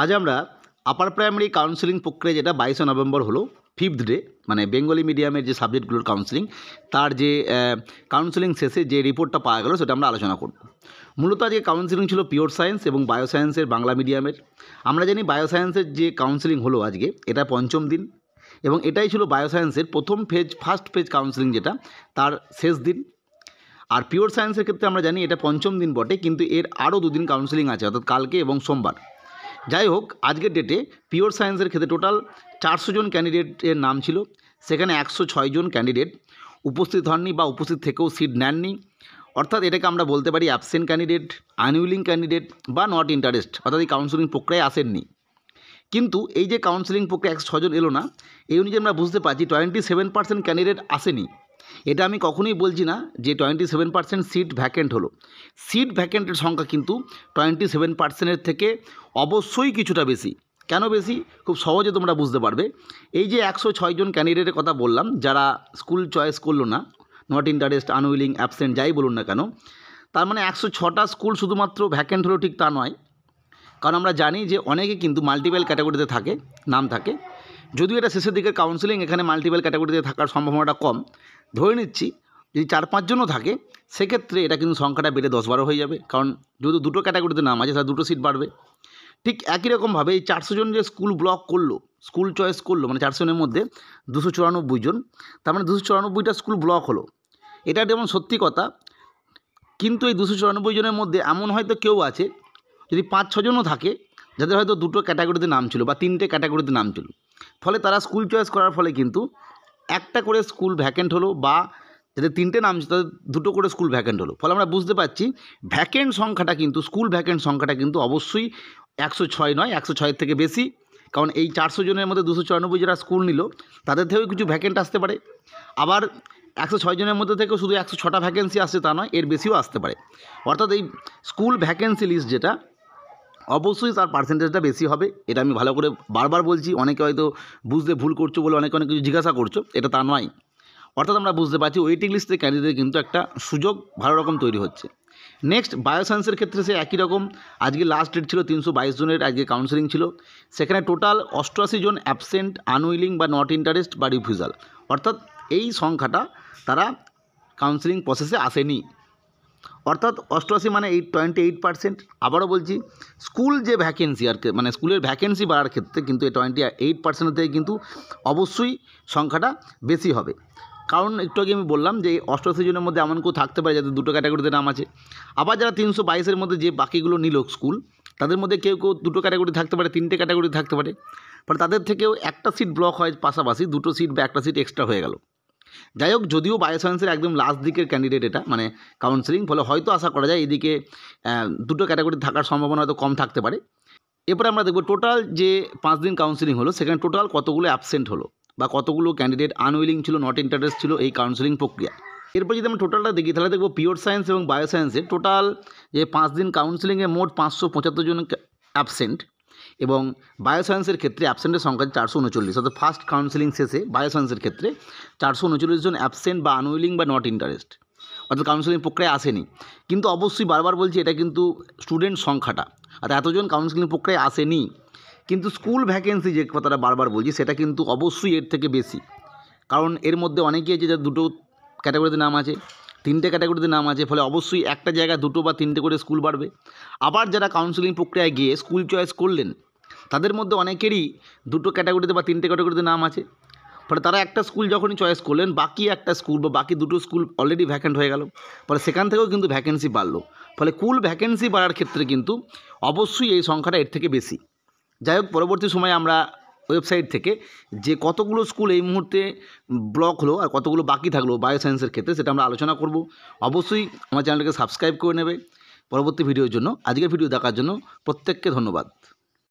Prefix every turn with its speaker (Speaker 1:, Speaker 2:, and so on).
Speaker 1: আজ আমরা upper primary counselling প্রক্রিয়া যেটা 22 নভেম্বর হলো 5th ডে, মানে বেঙ্গলি মিডিয়ামের যে সাবজেক্টগুলোর কাউন্সেলিং, তার যে কাউন্সেলিং শেষে যে রিপোর্টটা পাওয়া গেল সেটা আমরা আলোচনা করব। মূলত আজকে কাউন্সেলিং ছিল পিওর সায়েন্স এবং বায়োসায়েন্সের বাংলা মিডিয়ামের। আমরা জানি বায়োসায়েন্সের যে কাউন্সেলিং হলো আজকে, এটা পঞ্চম দিন এবং এটাই ছিল বায়োসায়েন্সের প্রথম ফেজ, ফার্স্ট ফেজ কাউন্সেলিং, যেটা তার শেষ দিন। আর পিওর সায়েন্সের ক্ষেত্রে আমরা জানি এটা পঞ্চম দিন বটে, কিন্তু এর আরও দুদিন কাউন্সেলিং আছে, অর্থাৎ কালকে এবং সোমবার। যাই হোক, আজকের ডেটে পিওর সায়েন্সের ক্ষেত্রে টোটাল 400 জন ক্যান্ডিডেটের নাম ছিল। সেখানে 106 জন ক্যান্ডিডেট উপস্থিত হননি বা উপস্থিত থেকেও সিট নেননি, অর্থাৎ এটাকে আমরা বলতে পারি অ্যাবসেন্ট ক্যান্ডিডেট, আনউইলিং ক্যান্ডিডেট বা নট ইন্টারেস্ট, অর্থাৎ এই কাউন্সেলিং প্রক্রিয়ায় আসেননি। কিন্তু এই যে কাউন্সেলিং প্রক্রিয়া 106 জন এলো না, এই অনুযায়ী আমরা বুঝতে পারছি 27% ক্যান্ডিডেট আসেনি। এটা আমি কখনোই বলছি না যে 27% সিট ভ্যাকেন্ট হলো। সিট ভ্যাকেন্টের সংখ্যা কিন্তু 27%-এর থেকে অবশ্যই কিছুটা বেশি। কেন বেশি? খুব সহজে তোমরা বুঝতে পারবে। এই যে 106 জন ক্যান্ডিডেটের কথা বললাম, যারা স্কুল চয়েস করলো না, নট ইন্টারেস্ট, আনউইলিং, অ্যাবসেন্ট, যাই বলুন না কেন, তার মানে 106টা স্কুল শুধুমাত্র ভ্যাকেন্ট হলো ঠিক তা নয়। কারণ আমরা জানি যে অনেকে কিন্তু মাল্টিপল ক্যাটাগরিতে থাকে, নাম থাকে। যদিও এটা শেষের দিকে কাউন্সেলিং, এখানে মাল্টিপল ক্যাটাগরিতে থাকার সম্ভাবনাটা কম। ধরে নিচ্ছি যদি 4-5 জনও থাকে, সেক্ষেত্রে এটা কিন্তু সংখ্যাটা বেড়ে 10-12 হয়ে যাবে, কারণ যেহেতু দুটো ক্যাটাগরিতে নাম আছে, তাহলে দুটো সিট বাড়বে। ঠিক একই রকমভাবে এই 400 জন যে স্কুল ব্লক করলো, স্কুল চয়েস করলো, মানে 400 জনের মধ্যে 294 জন, তার মানে 294টা স্কুল ব্লক হলো। এটা যেমন সত্যি কথা, কিন্তু এই 294 জনের মধ্যে এমন হয়তো কেউ আছে, যদি 5-6 জনও থাকে, যাদের হয়তো দুটো ক্যাটাগরিতে নাম ছিল বা 3টে ক্যাটাগরিতে নাম ছিল, ফলে তারা স্কুল চয়েস করার ফলে কিন্তু একটা করে স্কুল ভ্যাকেন্ট হলো, বা যাদের 3টে নাম ছিল তাদের 2টো করে স্কুল ভ্যাকেন্ট হলো। ফলে আমরা বুঝতে পারছি ভ্যাকেন্ট সংখ্যাটা কিন্তু, স্কুল ভ্যাকেন্ট সংখ্যাটা কিন্তু অবশ্যই 106 নয়, 106-এর থেকে বেশি। কারণ এই 400 জনের মধ্যে 294 যারা স্কুল নিল, তাদের থেকেও কিছু ভ্যাকেন্ট আসতে পারে। আবার 106 জনের মধ্যে থেকেও শুধু 106টা ভ্যাকেন্সি আসছে তা নয়, এর বেশিও আসতে পারে। অর্থাৎ এই স্কুল ভ্যাকেন্সি লিস্ট যেটা, অবশ্যই তার পার্সেন্টেজটা বেশি হবে। এটা আমি ভালো করে বারবার বলছি, অনেকে হয়তো বুঝতে ভুল করছো বলে অনেক কিছু জিজ্ঞাসা করছো, এটা তা নয়। অর্থাৎ আমরা বুঝতে পারছি ওয়েটিং লিস্টে ক্যান্ডিডেট কিন্তু একটা সুযোগ ভালো রকম তৈরি হচ্ছে। নেক্সট, বায়োসায়েন্সের ক্ষেত্রে সে একই রকম। আজকে লাস্ট ডেট ছিল 322 জনের আজকে কাউন্সেলিং ছিল। সেখানে টোটাল 88 জন অ্যাবসেন্ট, আনউইলিং বা নট ইন্টারেস্ট বা রিফিউজাল, অর্থাৎ এই সংখ্যাটা তারা কাউন্সেলিং প্রসেসে আসেনি। অর্থাৎ 88 মানে 28%। আবারও বলছি, স্কুল যে ভ্যাকেন্সি আর মানে স্কুলের ভ্যাকেন্সি বাড়ার ক্ষেত্রে কিন্তু এই 28% থেকে কিন্তু অবশ্যই সংখ্যাটা বেশি হবে। কারণ একটু আগে আমি বললাম যে 88 জনের মধ্যে এমন কেউ থাকতে পারে যাদের দুটো ক্যাটাগরিতে নাম আছে। আবার যারা 322-এর মধ্যে যে বাকিগুলো নিল স্কুল, তাদের মধ্যে কেউ কেউ দুটো ক্যাটাগরি থাকতে পারে, 3টে ক্যাটাগরি থাকতে পারে। ফলে তাদের থেকেও একটা সিট ব্লক হয়, পাশাপাশি দুটো সিট বা একটা সিট এক্সট্রা হয়ে গেল। যাই হোক, যদিও বায়োসায়েন্সের একদম লাস্ট দিকের ক্যান্ডিডেট এটা, মানে কাউন্সেলিং, ফলে হয়তো আশা করা যায় এদিকে দুটো ক্যাটাগরি থাকার সম্ভাবনা হয়তো কম থাকতে পারে। এরপরে আমরা দেখব টোটাল যে 5 দিন কাউন্সেলিং হলো, সেখানে টোটাল কতগুলো অ্যাবসেন্ট হলো বা কতগুলো ক্যান্ডিডেট আনউইলিং ছিল, নট ইন্টারেস্ট ছিল এই কাউন্সেলিং প্রক্রিয়া। এরপর যদি আমরা টোটালটা দেখি, তাহলে দেখব পিওর সায়েন্স এবং বায়োসায়েন্সের টোটাল যে 5 দিন কাউন্সেলিংয়ে মোট 575 জন অ্যাবসেন্ট, এবং বায়োসায়েন্সের ক্ষেত্রে অ্যাবসেন্টের সংখ্যা 439। অর্থাৎ ফার্স্ট কাউন্সেলিং শেষে বায়োসায়েন্সের ক্ষেত্রে 439 জন অ্যাবসেন্ট বা আনউইলিং বা নট ইন্টারেস্ট, অর্থাৎ কাউন্সেলিং প্রক্রিয়ায় আসেনি। কিন্তু অবশ্যই বারবার বলছি, এটা কিন্তু স্টুডেন্ট সংখ্যাটা, আর এতজন কাউন্সেলিং প্রক্রিয়ায় আসেনি। কিন্তু স্কুল ভ্যাকেন্সি যে কথাটা বারবার বলছি, সেটা কিন্তু অবশ্যই এর থেকে বেশি। কারণ এর মধ্যে অনেকেই আছে যাদের দুটো ক্যাটাগরিতে নাম আছে, 3টে ক্যাটাগরিতে নাম আছে, ফলে অবশ্যই একটা জায়গায় 2টো বা 3টে করে স্কুল বাড়বে। আবার যারা কাউন্সেলিং প্রক্রিয়ায় গিয়ে স্কুল চয়েস করলেন, তাদের মধ্যে অনেকেরই দুটো ক্যাটাগরিতে বা 3টে ক্যাটাগরিতে নাম আছে। ফলে তারা একটা স্কুল যখনই চয়েস করলেন, বাকি একটা স্কুল বা বাকি দুটো স্কুল অলরেডি ভ্যাকেন্ট হয়ে গেল, ফলে সেখান থেকেও কিন্তু ভ্যাকেন্সি বাড়লো। ফলে কুল ভ্যাকেন্সি বাড়ার ক্ষেত্রে কিন্তু অবশ্যই এই সংখ্যাটা এর থেকে বেশি। যাই হোক, পরবর্তী সময়ে আমরা ওয়েবসাইট থেকে যে কতগুলো স্কুল এই মুহূর্তে ব্লক হলো আর কতগুলো বাকি থাকলো বায়োসায়েন্সের ক্ষেত্রে, সেটা আমরা আলোচনা করব। অবশ্যই আমার চ্যানেলটাকে সাবস্ক্রাইব করে নেবে পরবর্তী ভিডিওর জন্য। আজকের ভিডিও দেখার জন্য প্রত্যেককে ধন্যবাদ।